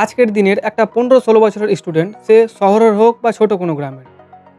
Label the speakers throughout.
Speaker 1: আজকের দিনের একটা 15-16 বছরের স্টুডেন্ট, সে শহরের হোক বা ছোট কোনো গ্রামের,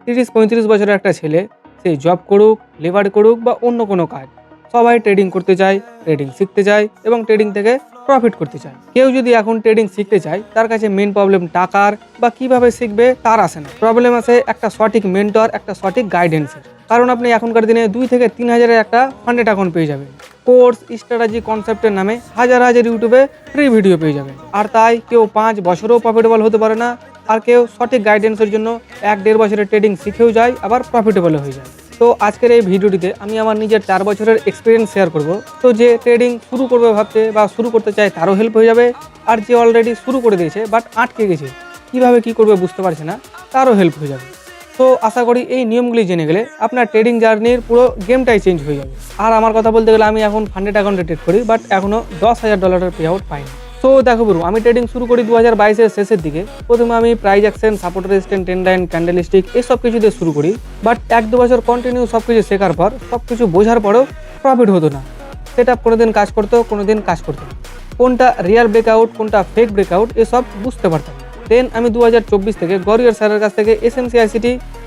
Speaker 1: 30-35 বছরের একটা ছেলে, সে জব করুক, লেবার করুক বা অন্য কোনো কাজ, সবাই ট্রেডিং করতে চায়, ট্রেডিং শিখতে চায় এবং ট্রেডিং থেকে প্রফিট করতে চায়। কেউ যদি এখন ট্রেডিং শিখতে চায়, তার কাছে মেন প্রবলেম টাকার বা কিভাবে শিখবে তার আসে না। প্রবলেম আছে একটা সঠিক মেন্টর, একটা সঠিক গাইডেন্সের। কারণ আপনি এখনকার দিনে 2 থেকে 3 হাজারের একটা ফান্ডেড অ্যাকাউন্ট পেয়ে যাবেন। কোর্স, স্ট্র্যাটেজি, কনসেপ্টের নামে হাজার হাজার ইউটিউবে ফ্রি ভিডিও পেয়ে যাবেন। আর তাই কেউ 5 বছরেও প্রফিটেবল হতে পারে না, আর কেউ সঠিক গাইডেন্সের জন্য 1-1.5 বছরের ট্রেডিং শিখেও যায়, আবার প্রফিটেবল হয়ে যায়। তো আজকের এই ভিডিওটিতে আমি আমার নিজের 4 বছরের এক্সপিরিয়েন্স শেয়ার করব। তো যে ট্রেডিং শুরু করবে ভাবছে বা শুরু করতে চায় তারও হেল্প হয়ে যাবে, আর যে অলরেডি শুরু করে দিয়েছে বাট আটকে গেছে, কিভাবে কি করবে বুঝতে পারছে না, তারও হেল্প হয়ে যাবে। তো আশা করি এই নিয়মগুলি জেনে গেলে আপনার ট্রেডিং জার্নির পুরো গেমটাই চেঞ্জ হয়ে যাবে। আর আমার কথা বলতে গেলে আমি এখন ফান্ডেড অ্যাকাউন্টে ট্রেড করি, বাট এখনও $10,000 পে আউট পাইনি। তো দেখো বলুন, আমি ট্রেডিং শুরু করি 2022-এর শেষের দিকে। প্রথমে আমি price action, support resistance, trend line, candle stick এইসব কিছু দিয়ে শুরু করি। বাট 1-2 বছর কন্টিনিউ সব কিছু শেখার পর, সব কিছু বোঝার পরেও প্রফিট হতো না। সেটা কোনো দিন কাজ করতো, কোনো দিন কাজ করতো না। কোনটা রিয়াল ব্রেকআউট, কোনটা ফেক ব্রেকআউট, এসব বুঝতে পারতাম। দেন আমি 2024 থেকে গরিয়র স্যারের কাছ থেকে SMCICT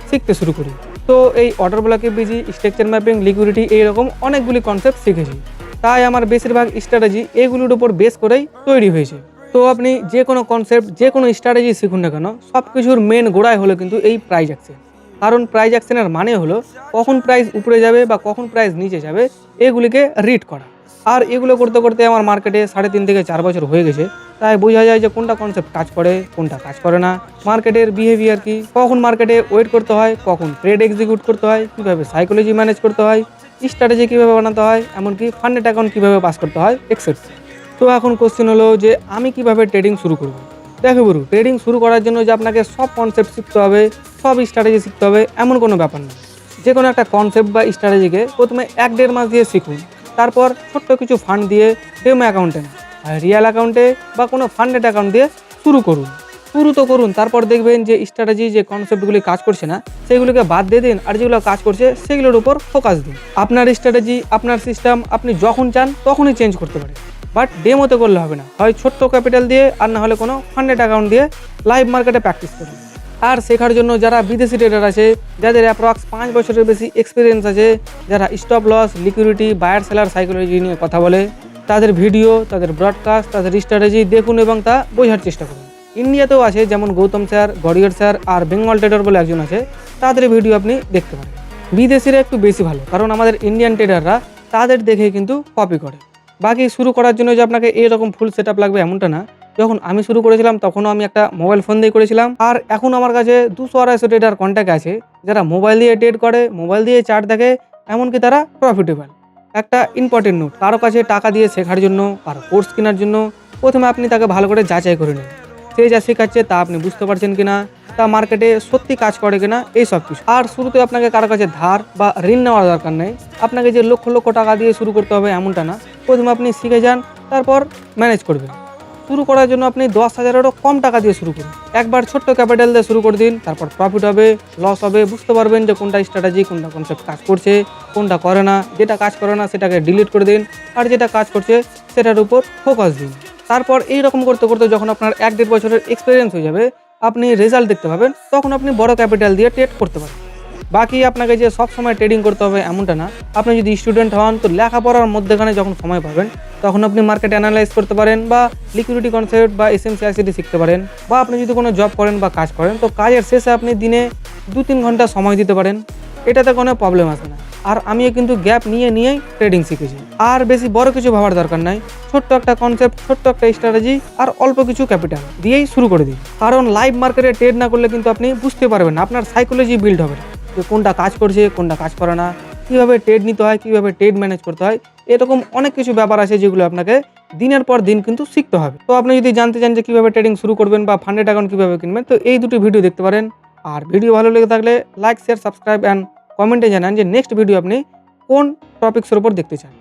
Speaker 1: শিখতে শুরু করি। তো এই অর্ডার ব্লকে বিজি, স্ট্রাকচার ম্যাপিং, লিকুইডিটি, এইরকম অনেকগুলি কনসেপ্ট শিখেছি। তাই আমার বেশিরভাগ স্ট্র্যাটেজি এগুলোর উপর বেস করেই তৈরি হয়েছে। তো আপনি যে কোনো কনসেপ্ট, যে কোনো স্ট্র্যাটেজি শিখুন না কেন, সব কিছুর মেন গোড়ায় হলো কিন্তু এই প্রাইস অ্যাকশন। কারণ প্রাইস অ্যাকশনের মানে হলো কখন প্রাইস উপরে যাবে বা কখন প্রাইস নিচে যাবে, এগুলিকে রিড করা। আর এগুলো করতে করতে আমার মার্কেটে 3.5 থেকে 4 বছর হয়ে গেছে। তাই বোঝা যায় যে কোনটা কনসেপ্ট কাজ করে, কোনটা কাজ করে না, মার্কেটের বিহেভিয়ার কি, কখন মার্কেটে ওয়েট করতে হয়, কখন ট্রেড এক্সিকিউট করতে হয়, কীভাবে সাইকোলজি ম্যানেজ করতে হয়, স্ট্র্যাটেজি কীভাবে বানাতে হয়, এমনকি ফান্ডেড অ্যাকাউন্ট কীভাবে পাস করতে হয়, এক্সেট্রা। তো এখন কোশ্চেন হলো যে আমি কিভাবে ট্রেডিং শুরু করব। দেখো বলুন, ট্রেডিং শুরু করার জন্য যে আপনাকে সব কনসেপ্ট শিখতে হবে, সব স্ট্র্যাটেজি শিখতে হবে, এমন কোনো ব্যাপার না। যে কোনো একটা কনসেপ্ট বা স্ট্র্যাটেজিকে প্রথমে 1-1.5 মাস দিয়ে শিখুন। তারপর ছোট্ট কিছু ফান্ড দিয়ে ডেমো অ্যাকাউন্টে না, রিয়েল অ্যাকাউন্টে বা কোনো ফান্ডেড অ্যাকাউন্ট দিয়ে শুরু করুন। শুরু তো করুন, তারপর দেখবেন যে স্ট্র্যাটেজি, যে কনসেপ্টগুলি কাজ করছে না সেগুলোকে বাদ দিয়ে দিন, আর যেগুলো কাজ করছে সেগুলোর উপর ফোকাস দিন। আপনার স্ট্র্যাটেজি, আপনার সিস্টেম আপনি যখন চান তখনই চেঞ্জ করতে পারেন, বাট ডেমোতে করলে হবে না। হয় ছোট্ট ক্যাপিটাল দিয়ে, আর না হলে কোনো ফান্ডেড অ্যাকাউন্ট দিয়ে লাইভ মার্কেটে প্র্যাকটিস করুন। আর শেখার জন্য যারা বিদেশি ট্রেডার আছে, যাদের অ্যাপ্রক্স 5 বছরের বেশি এক্সপিরিয়েন্স আছে, যারা stop loss, liquidity, buyer seller psychology নিয়ে কথা বলে, তাদের ভিডিও, তাদের ব্রডকাস্ট, তাদের স্ট্র্যাটেজি দেখুন এবং তা বোঝার চেষ্টা করুন। ইন্ডিয়াতেও আছে, যেমন গৌতম স্যার, গড়িয়র স্যার আর বেঙ্গল ট্রেডার বলে একজন আছে, তাদের ভিডিও আপনি দেখতে পারেন। বিদেশিরা একটু বেশি ভালো, কারণ আমাদের ইন্ডিয়ান ট্রেডাররা তাদের দেখে কিন্তু কপি করে। বাকি শুরু করার জন্য যে আপনাকে এরকম ফুল সেট লাগবে এমনটা না। যখন আমি শুরু করেছিলাম তখনও আমি একটা মোবাইল ফোন দিয়ে করেছিলাম, আর এখন আমার কাছে 200-250 ট্রেডার কন্ট্যাক্ট আছে যারা মোবাইল দিয়ে ট্রেড করে, মোবাইল দিয়ে চার্ট দেখে, এমনকি তারা প্রফিটেবল। একটা ইম্পর্টেন্ট নোট, কারো কাছে টাকা দিয়ে শেখার জন্য, কারো কোর্স কেনার জন্য প্রথমে আপনি তাকে ভালো করে যাচাই করে নিন। সে যা শেখাচ্ছে তা আপনি বুঝতে পারছেন কিনা, তা মার্কেটে সত্যি কাজ করে কিনা, এই সব কিছু। আর শুরুতে আপনাকে কারো কাছে ধার বা ঋণ নেওয়ার দরকার নেই। আপনাকে যে লক্ষ লক্ষ টাকা দিয়ে শুরু করতে হবে এমনটা না। প্রথমে আপনি শিখে যান, তারপর ম্যানেজ করবেন। শুরু করার জন্য আপনি 10,000-এরও কম টাকা দিয়ে শুরু করুন। একবার ছোট্ট ক্যাপিটাল দিয়ে শুরু করে দিন, তারপর প্রফিট হবে, লস হবে, বুঝতে পারবেন যে কোনটা স্ট্র্যাটেজি, কোনটা কনসেপ্ট কাজ করছে, কোনটা করে না। যেটা কাজ করে না সেটাকে ডিলিট করে দিন, আর যেটা কাজ করছে সেটার উপর ফোকাস দিন। তারপর এইরকম করতে করতে যখন আপনার 1-1.5 বছরের এক্সপিরিয়েন্স হয়ে যাবে, আপনি রেজাল্ট দেখতে পাবেন, তখন আপনি বড় ক্যাপিটাল দিয়ে ট্রেড করতে পারেন। বাকি আপনাকে যে সব সময় ট্রেডিং করতে হবে এমনটা না। আপনি যদি স্টুডেন্ট হন, তো লেখাপড়ার মধ্যেখানে যখন সময় পাবেন তখন আপনি মার্কেট অ্যানালাইজ করতে পারেন, বা লিকুইডিটি কনসেপ্ট বা SMCICT শিখতে পারেন। বা আপনি যদি কোনো জব করেন বা কাজ করেন, তো কাজের শেষে আপনি দিনে 2-3 ঘন্টা সময় দিতে পারেন, এটাতে কোনো প্রবলেম আসে না। আর আমিও কিন্তু গ্যাপ নিয়েই ট্রেডিং শিখেছি। আর বেশি বড় কিছু ভাবার দরকার নাই, ছোট্ট একটা কনসেপ্ট, ছোট্ট একটা স্ট্র্যাটেজি আর অল্প কিছু ক্যাপিটাল দিয়েই শুরু করে দিন। কারণ লাইভ মার্কেটে ট্রেড না করলে কিন্তু আপনি বুঝতে পারবেন না, আপনার সাইকোলজি বিল্ড হবে যে কোনটা কাজ করছে, কোনটা কাজ করে না, কীভাবে ট্রেড নিতে হয়, কীভাবে ট্রেড ম্যানেজ করতে হয়। এরকম অনেক কিছু ব্যাপার আছে যেগুলো আপনাকে দিনের পর দিন কিন্তু শিখতে হবে। তো আপনি যদি জানতে চান যে কীভাবে ট্রেডিং শুরু করবেন বা ফান্ডেড অ্যাকাউন্ট কীভাবে কিনবেন, তো এই দুটি ভিডিও দেখতে পারেন। আর ভিডিও ভালো লেগে থাকলে লাইক, শেয়ার, সাবস্ক্রাইব অ্যান্ড কমেন্টে জানান যে নেক্সট ভিডিও আপনি কোন টপিক্সের উপর দেখতে চান।